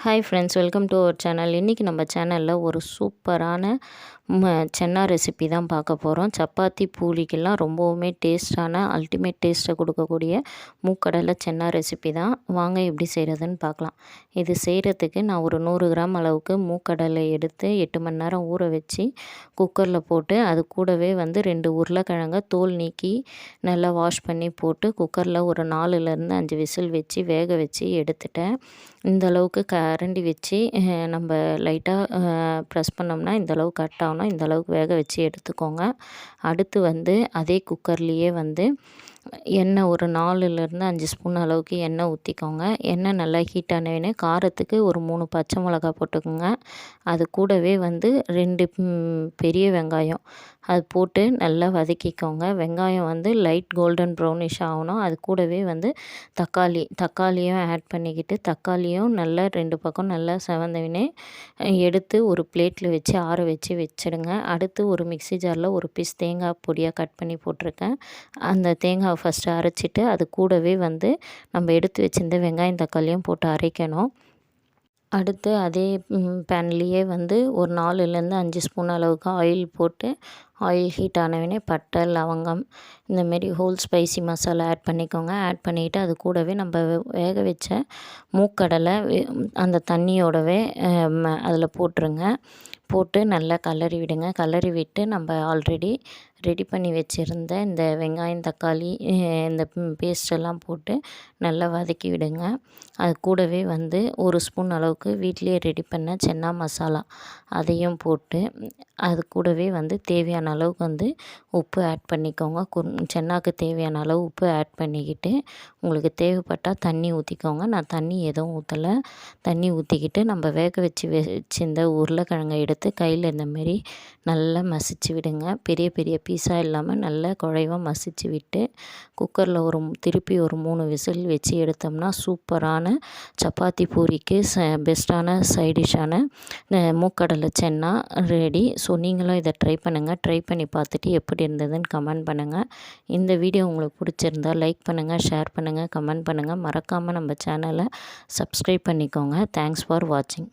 Hi friends, welcome to our channel. இன்றைக்கி நம்ம சேனலில் ஒரு சூப்பரான சென்னா ரெசிபி தான் பார்க்க போகிறோம். சப்பாத்தி பூரிக்கெல்லாம் ரொம்பவுமே டேஸ்டான அல்டிமேட் டேஸ்ட்டை கொடுக்கக்கூடிய மூக்கடலை சென்னா ரெசிபி தான். வாங்க எப்படி செய்கிறதுன்னு பார்க்கலாம். இது செய்கிறதுக்கு நான் ஒரு 100 கிராம் அளவுக்கு மூக்கடலை எடுத்து 8 மணி நேரம் ஊற வச்சு குக்கரில் போட்டு, அது கூடவே 2 உருளைக்கிழங்க தோல் நீக்கி நல்லா வாஷ் பண்ணி போட்டு குக்கரில் ஒரு 4லேருந்து 5 விசில் வச்சு வேக வச்சு எடுத்துட்டேன். இந்த அளவுக்கு கரண்டி வச்சு நம்ம லைட்டாக ப்ரெஸ் பண்ணோம்னா இந்த அளவுக்கு கட் ஆகணும். இந்த அளவுக்கு வேக வச்சு எடுத்துக்கோங்க. அடுத்து அதே குக்கர்லேயே எண்ணெய் ஒரு 4லேருந்து 5 ஸ்பூன் அளவுக்கு எண்ணெய் ஊற்றிக்கோங்க. எண்ணெய் நல்லா ஹீட் ஆனவுடனே காரத்துக்கு ஒரு 3 பச்சை மிளகா போட்டுக்கோங்க. அது கூடவே 2 பெரிய வெங்காயம் அது போட்டு நல்லா வதக்கிக்கோங்க. வெங்காயம் லைட் கோல்டன் ப்ரௌனிஷ் ஆகணும். அது கூடவே தக்காளியும் ஆட் பண்ணிக்கிட்டு, தக்காளியும் நல்லா 2 பக்கம் நல்லா செவந்தவுடனே எடுத்து ஒரு பிளேட்டில் வச்சு ஆற வச்சு வச்சுடுங்க. அடுத்து ஒரு மிக்ஸி ஜாரில் ஒரு பீஸ் தேங்காய் பொடியாக கட் பண்ணி போட்டிருக்கேன். அந்த தேங்காய் ஃபஸ்ட்டு அரைச்சிட்டு அது கூடவே நம்ம எடுத்து வச்சிருந்த வெங்காயம் தக்காளியும் போட்டு அரைக்கணும். அடுத்து அதே பேன்லேயே ஒரு 4லேருந்து 5 ஸ்பூன் அளவுக்கு ஆயில் போட்டு, ஆயில் ஹீட் ஆனவுடனே பட்டை, லவங்கம் இந்தமாரி ஹோல் ஸ்பைசி மசாலா ஆட் பண்ணிக்கோங்க. ஆட் பண்ணிவிட்டு அது கூடவே நம்ம வேக வச்ச மூக்கடலை அந்த தண்ணியோடவே அதில் போட்டுருங்க. போட்டு நல்லா கலரி விடுங்க. கலரி விட்டு நம்ம ஆல்ரெடி ரெடி பண்ணி வச்சுருந்த இந்த வெங்காயம் தக்காளி இந்த பேஸ்டெல்லாம் போட்டு நல்லா வதக்கி விடுங்க. அது கூடவே ஒரு ஸ்பூன் அளவுக்கு வீட்டிலேயே ரெடி பண்ண சென்னா மசாலா அதையும் போட்டு, அது கூடவே தேவையான அளவுக்கு உப்பு ஆட் பண்ணிக்கோங்க. சென்னாக்கு தேவையான அளவு உப்பு ஆட் பண்ணிக்கிட்டு, உங்களுக்கு தேவைப்பட்டால் தண்ணி ஊற்றிக்கோங்க. நான் தண்ணி எதுவும் ஊற்றலை. தண்ணி ஊற்றிக்கிட்டு நம்ம வேக வச்சிருந்த உருளைக்கிழங்கை எடுத்து கையில் இந்தமாரி நல்லா மசிச்சு விடுங்க. பெரிய பெரிய பீஸாக இல்லாமல் நல்லா குழைவாக மசிச்சு விட்டு குக்கரில் திருப்பி ஒரு 3 விசில் வச்சு எடுத்தோம்னா சூப்பரான சப்பாத்தி பூரிக்கு பெஸ்ட்டான சைடிஷ்ஷான மூக்கடலை சென்னா ரெடி. ஸோ நீங்களும் இதை ட்ரை பண்ணுங்கள். ட்ரை பண்ணி பார்த்துட்டு எப்படி இருந்ததுன்னு கமெண்ட் பண்ணுங்கள். இந்த வீடியோ உங்களுக்கு பிடிச்சிருந்தா லைக் பண்ணுங்கள், ஷேர் பண்ணுங்கள், கமெண்ட் பண்ணுங்கள். மறக்காமல் நம்ம சேனலை சப்ஸ்கிரைப் பண்ணிக்கோங்க. தேங்க்ஸ் ஃபார் வாட்சிங்.